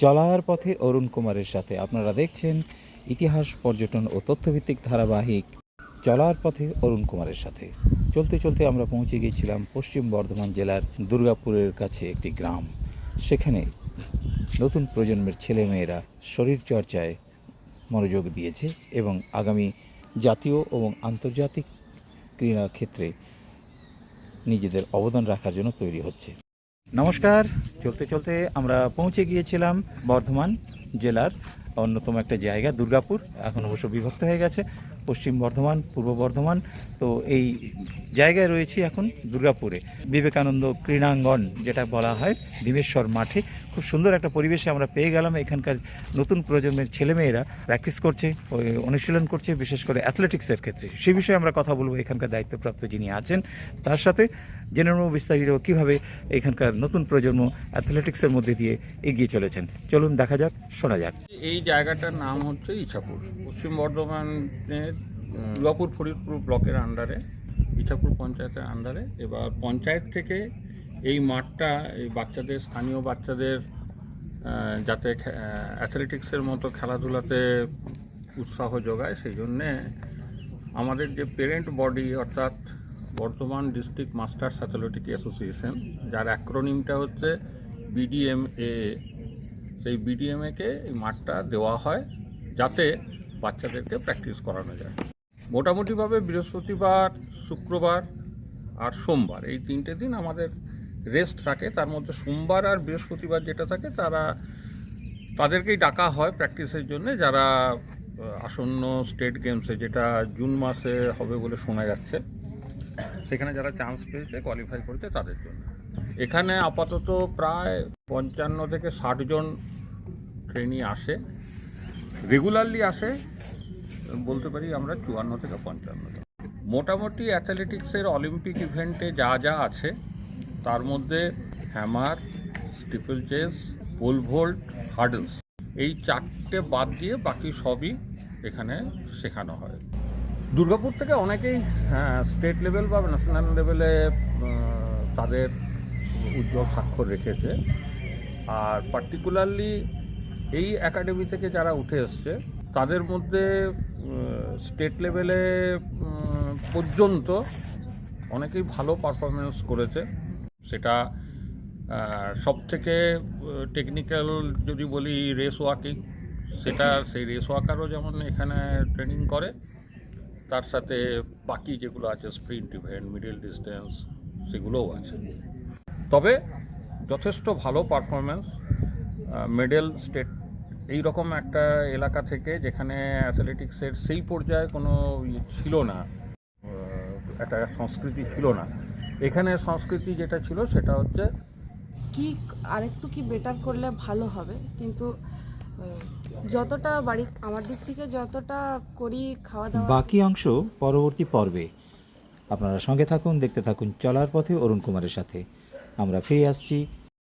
চলার পথে অরুণ কুমারের সাথে আপনারা দেখছেন ইতিহাস, পর্যটন ও তথ্যভিত্তিক ধারাবাহিক চলার পথে অরুণ কুমারের সাথে। চলতে চলতে আমরা পৌঁছে গিয়েছিলাম পশ্চিম বর্ধমান জেলার দুর্গাপুরের কাছে একটি গ্রাম। সেখানে নতুন প্রজন্মের ছেলেমেয়েরা শরীরচর্চায় মনোযোগ দিয়েছে এবং আগামী জাতীয় এবং আন্তর্জাতিক ক্রীড়া ক্ষেত্রে নিজেদের অবদান রাখার জন্য তৈরি হচ্ছে। নমস্কার, চলতে চলতে আমরা পৌঁছে গিয়েছিলাম বর্ধমান জেলার অন্যতম একটা জায়গা দুর্গাপুর। এখন অবশ্য বিভক্ত হয়ে গেছে পশ্চিম বর্ধমান, পূর্ব বর্ধমান। তো এই জায়গায় রয়েছি এখন দুর্গাপুরে, বিবেকানন্দ ক্রীড়াঙ্গন যেটা বলা হয়, ভীমেশ্বর মাঠে। খুব সুন্দর একটা পরিবেশে আমরা পেয়ে গেলাম। এখানকার নতুন প্রজন্মের ছেলেমেয়েরা প্র্যাকটিস করছে, অনুশীলন করছে, বিশেষ করে অ্যাথলেটিক্সের ক্ষেত্রে। সে বিষয়ে আমরা কথা বলবো এখানকার দায়িত্বপ্রাপ্ত যিনি আছেন তার সাথে। জেনে নেব বিস্তারিত কীভাবে এখানকার নতুন প্রজন্ম অ্যাথলেটিক্সের মধ্যে দিয়ে এগিয়ে চলেছেন। চলুন দেখা যাক, শোনা যাক। এই জায়গাটার নাম হচ্ছে ইছাপুর, পশ্চিম বর্ধমানের দুর্গাপুর ফরিদপুর ব্লকের আন্ডারে, ইছাপুর পঞ্চায়েতের আন্ডারে। এবার পঞ্চায়েত থেকে এই মাঠটা এই বাচ্চাদের, স্থানীয় বাচ্চাদের যাতে অ্যাথলেটিক্সের মতো খেলাধুলাতে উৎসাহ যোগায়, সেই জন্যে আমাদের যে পেরেন্ট বডি, অর্থাৎ Bardhaman district masters athletic association, যার অ্যাক্রোনিমটা হচ্ছে BDMA, সেই BDMA-কে এই মাঠটা দেওয়া হয় যাতে বাচ্চাদেরকে প্র্যাকটিস করানো যায়। মোটামুটিভাবে বৃহস্পতিবার, শুক্রবার আর সোমবার, এই 3টে দিন আমাদের রেস্ট থাকে। তার মধ্যে সোমবার আর বৃহস্পতিবার যেটা থাকে তাদেরকেই ডাকা হয় প্র্যাকটিসের জন্য, যারা আসন্ন স্টেট গেমসে, যেটা জুন মাসে হবে বলে শোনা যাচ্ছে, সেখানে যারা চান্স পেয়েছে, কোয়ালিফাই করেছে, তাদের জন্য। এখানে আপাতত প্রায় 55 থেকে 60 জন ট্রেনি আসে, রেগুলারলি আসে বলতে পারি আমরা 54 থেকে 55 জন। মোটামুটি অ্যাথলেটিক্সের অলিম্পিক ইভেন্টে যা যা আছে তার মধ্যে hammer, steeplechase, pole vault, hurdles, এই 4টে বাদ দিয়ে বাকি সবই এখানে শেখানো হয়। দুর্গাপুর থেকে অনেকেই স্টেট লেভেল বা ন্যাশনাল লেভেলে তাদের উজ্জ্বল স্বাক্ষর রেখেছে। আর পার্টিকুলারলি এই একাডেমি থেকে যারা উঠে এসছে তাদের মধ্যে স্টেট লেভেলে পর্যন্ত অনেকেই ভালো পারফরমেন্স করেছে। সেটা সবথেকে টেকনিক্যাল যদি বলি রেস ওয়াকিং, সেই রেস ওয়াকারও যেমন এখানে ট্রেনিং করে, তার সাথে বাকি যেগুলো আছে স্প্রিন্ট ইভেন্ট, মিডল ডিস্টেন্স, সেগুলোও আছে। তবে যথেষ্ট ভালো পারফরমেন্স, মেডেল স্টেট, এই রকম একটা এলাকা থেকে যেখানে অ্যাথলেটিক্সের সেই পর্যায়ে কোনো ছিল না, একটা সংস্কৃতি ছিল না, এখানে সংস্কৃতি যেটা ছিল সেটা হচ্ছে কি আরেকটু কি বেটার করলে ভালো হবে। কিন্তু যতটা বাড়ি আমার দিক থেকে যতটা করি, খাওয়া দাওয়া, বাকি অংশ পরবর্তী পর্বে। আপনারা সঙ্গে থাকুন, দেখতে থাকুন চলার পথে অরুণ কুমারের সাথে। আমরা ফিরে আসছি